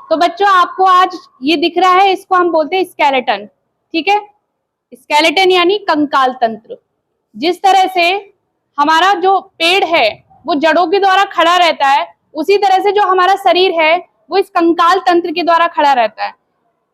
तो बच्चों आपको आज ये दिख रहा है, इसको हम बोलते हैं स्केलेटन। ठीक है, स्केलेटन यानी कंकाल तंत्र। जिस तरह से हमारा जो पेड़ है वो जड़ों के द्वारा खड़ा रहता है, उसी तरह से जो हमारा शरीर है वो इस कंकाल तंत्र के द्वारा खड़ा रहता है।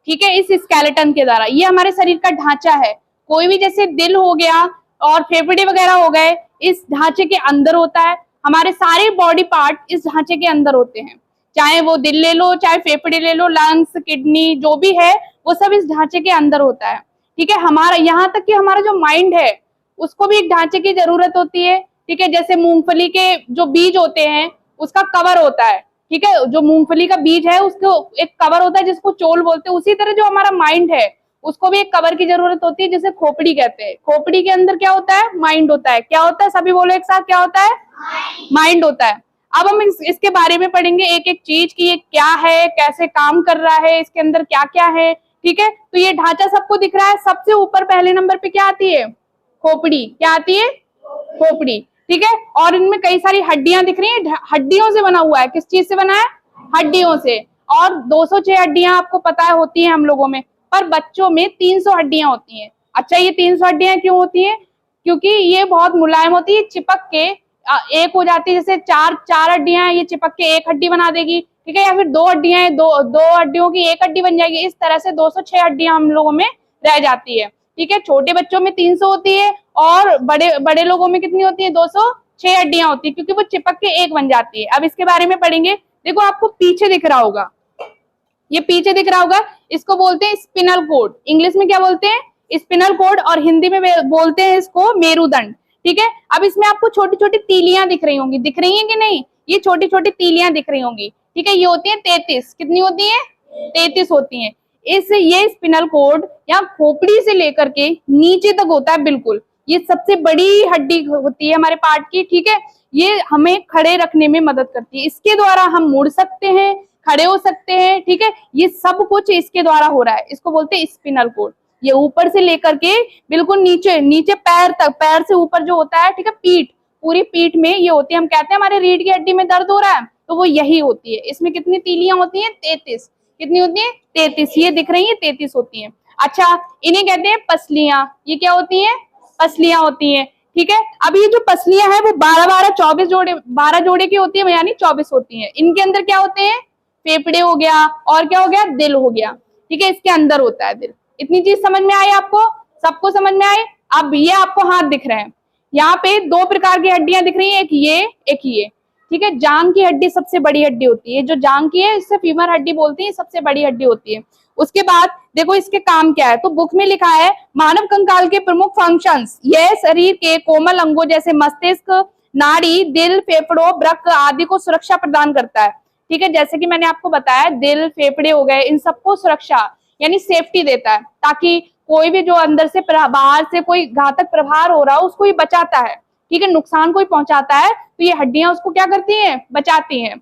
ठीक है, इस स्केलेटन के द्वारा। ये हमारे शरीर का ढांचा है। कोई भी जैसे दिल हो गया और फेफड़े वगैरह हो गए, इस ढांचे के अंदर होता है। हमारे सारे बॉडी पार्ट इस ढांचे के अंदर होते हैं, चाहे वो दिल ले लो, चाहे फेफड़े ले लो, लंग्स, किडनी, जो भी है वो सब इस ढांचे के अंदर होता है। ठीक है, हमारा यहाँ तक कि हमारा जो माइंड है उसको भी एक ढांचे की जरूरत होती है। ठीक है, जैसे मूंगफली के जो बीज होते हैं उसका कवर होता है। ठीक है, जो मूंगफली का बीज है उसको एक कवर होता है जिसको चोल बोलते हैं। उसी तरह जो हमारा माइंड है उसको भी एक कवर की जरूरत होती है जिसे खोपड़ी कहते हैं। खोपड़ी के अंदर क्या होता है? माइंड होता है। क्या होता है? सभी बोलो एक साथ, क्या होता है? माइंड होता है। अब हम इसके बारे में पढ़ेंगे एक एक चीज की, ये क्या है, कैसे काम कर रहा है, इसके अंदर क्या क्या है। ठीक है, तो ये ढांचा सबको दिख रहा है। सबसे ऊपर पहले नंबर पे क्या आती है? खोपड़ी। क्या आती है? खोपड़ी। ठीक है, और इनमें कई सारी हड्डियां दिख रही हैं। हड्डियों से बना हुआ है। किस चीज से बना है? हड्डियों से। और 206 हड्डियां आपको पता है होती हैं हम लोगों में, पर बच्चों में 300 हड्डियां होती हैं। अच्छा, ये 300 हड्डियां क्यों होती हैं? क्योंकि ये बहुत मुलायम होती है, चिपक के एक हो जाती है। जैसे चार हड्डियां ये चिपक के एक हड्डी बना देगी। ठीक है, या फिर दो हड्डियां हैं, दो हड्डियों की एक हड्डी बन जाएगी। इस तरह से 206 हड्डियां हम लोगों में रह जाती है। ठीक है, छोटे बच्चों में 300 होती है और बड़े लोगों में कितनी होती है? 206 हड्डियां होती है, क्योंकि वो चिपक के एक बन जाती है। अब इसके बारे में पढ़ेंगे। देखो आपको पीछे दिख रहा होगा, ये पीछे दिख रहा होगा, इसको बोलते हैं स्पिनल कोड। इंग्लिश में क्या बोलते हैं? स्पिनल कोड, और हिंदी में बोलते हैं इसको मेरुदंड। ठीक है, अब इसमें आपको छोटी छोटी तीलियां दिख रही होंगी, दिख रही हैं कि नहीं? ये छोटी छोटी तीलियां दिख रही होंगी। ठीक है, ये होती है 33। कितनी होती है? 33 होती है। ये स्पिनल कोड या खोपड़ी से लेकर के नीचे तक होता है बिल्कुल। ये सबसे बड़ी हड्डी होती है हमारे पार्ट की। ठीक है, ये हमें खड़े रखने में मदद करती है। इसके द्वारा हम मुड़ सकते हैं, खड़े हो सकते हैं। ठीक है, ये सब कुछ इसके द्वारा हो रहा है। इसको बोलते हैं स्पिनल कोड। ये ऊपर से लेकर के बिल्कुल नीचे नीचे पैर तक, पैर से ऊपर जो होता है, ठीक है, पीठ, पूरी पीठ में ये होती है। हम कहते हैं हमारे रीढ़ की हड्डी में दर्द हो रहा है, तो वो यही होती है। इसमें कितनी तीलियां होती हैं? 33। कितनी होती है? 33। ये दिख रही है 33 होती है। अच्छा, इन्हें कहते हैं पसलियां। ये क्या होती है? पसलियां होती है। ठीक है, अब ये जो पसलियां हैं वो 12 जोड़े की होती है, यानी 24 होती है। इनके अंदर क्या होते हैं? फेफड़े हो गया, और क्या हो गया? दिल हो गया। ठीक है, इसके अंदर होता है दिल। इतनी चीज समझ में आई आपको? सबको समझ में आई? अब ये आपको हाथ दिख रहे हैं, यहाँ पे 2 प्रकार की हड्डियां दिख रही हैं, एक ये, एक ये। ठीक है, जांग की हड्डी सबसे बड़ी हड्डी होती है। जो जांग की है इससे फीमर हड्डी बोलती है, सबसे बड़ी हड्डी होती है। उसके बाद देखो इसके काम क्या है, तो बुक में लिखा है मानव कंकाल के प्रमुख फंक्शंस। यह शरीर के कोमल अंगों जैसे मस्तिष्क, नाड़ी, दिल, फेफड़ों, वृक्क आदि को सुरक्षा प्रदान करता है। ठीक है, जैसे कि मैंने आपको बताया, दिल, फेफड़े हो गए, इन सबको सुरक्षा यानी सेफ्टी देता है, ताकि कोई भी जो अंदर से बाहर से कोई घातक प्रभार हो रहा हो उसको ये बचाता है। ठीक है, नुकसान कोई पहुंचाता है तो ये हड्डियां उसको क्या करती हैं? बचाती हैं।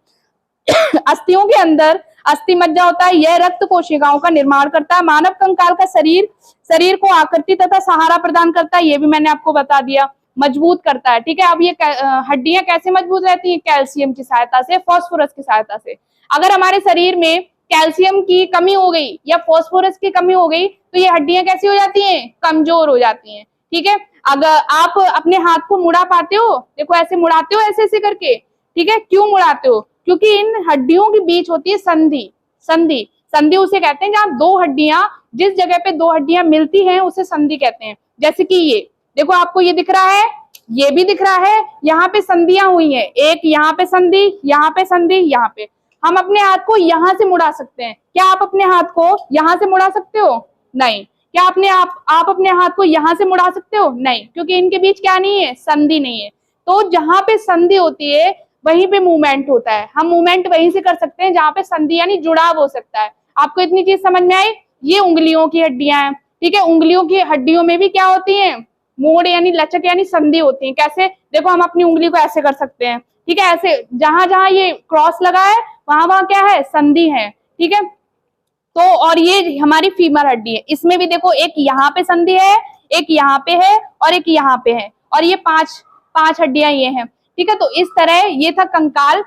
अस्थियों के अंदर अस्थि मज्जा होता है, यह रक्त कोशिकाओं का निर्माण करता है। मानव कंकाल का शरीर को आकृति तथा सहारा प्रदान करता है, ये भी मैंने आपको बता दिया। मजबूत करता है। ठीक है, अब ये हड्डियां कैसे मजबूत रहती हैं? कैल्शियम की सहायता से, फास्फोरस की सहायता से। अगर हमारे शरीर में कैल्शियम की कमी हो गई या फास्फोरस की कमी हो गई तो ये हड्डियां कैसी हो जाती हैं? कमजोर हो जाती हैं। ठीक है, अगर आप अपने हाथ को मुड़ा पाते हो, देखो ऐसे मुड़ाते हो, ऐसे ऐसे करके। ठीक है, क्यों मुड़ाते हो? क्योंकि इन हड्डियों के बीच होती है संधि। संधि उसे कहते हैं जहां 2 हड्डियां, जिस जगह पे 2 हड्डियां मिलती हैं उसे संधि कहते हैं। जैसे कि ये देखो, आपको ये दिख रहा है, ये भी दिख रहा है, यहाँ पे संधियां हुई हैं। एक यहाँ पे संधि, यहाँ पे संधि, यहाँ पे। हम अपने हाथ को यहाँ से मुड़ा सकते हैं। क्या आप अपने हाथ को यहाँ से मुड़ा सकते हो? नहीं। क्या आप अपने हाथ को यहाँ से मुड़ा सकते हो? नहीं, क्योंकि इनके बीच क्या नहीं है? संधि नहीं है। तो जहां पे संधि होती है वहीं पे मूवमेंट होता है। हम मूवमेंट वहीं से कर सकते हैं जहां पे संधि यानी जुड़ाव हो सकता है। आपको इतनी चीज समझ में आई? ये उंगलियों की हड्डियां हैं। ठीक है, उंगलियों की हड्डियों में भी क्या होती है? मोड़ यानी लचक यानी संधि होती है। कैसे? देखो, हम अपनी उंगली को ऐसे कर सकते हैं। ठीक है, ऐसे जहां जहां ये क्रॉस लगा है वहां वहां क्या है? संधि है। ठीक है, तो और ये हमारी फीमर हड्डी है, इसमें भी देखो एक यहाँ पे संधि है, एक यहाँ पे है और एक यहाँ पे है, और ये पांच हड्डियां ये हैं। ठीक है, तो इस तरह ये था कंकाल।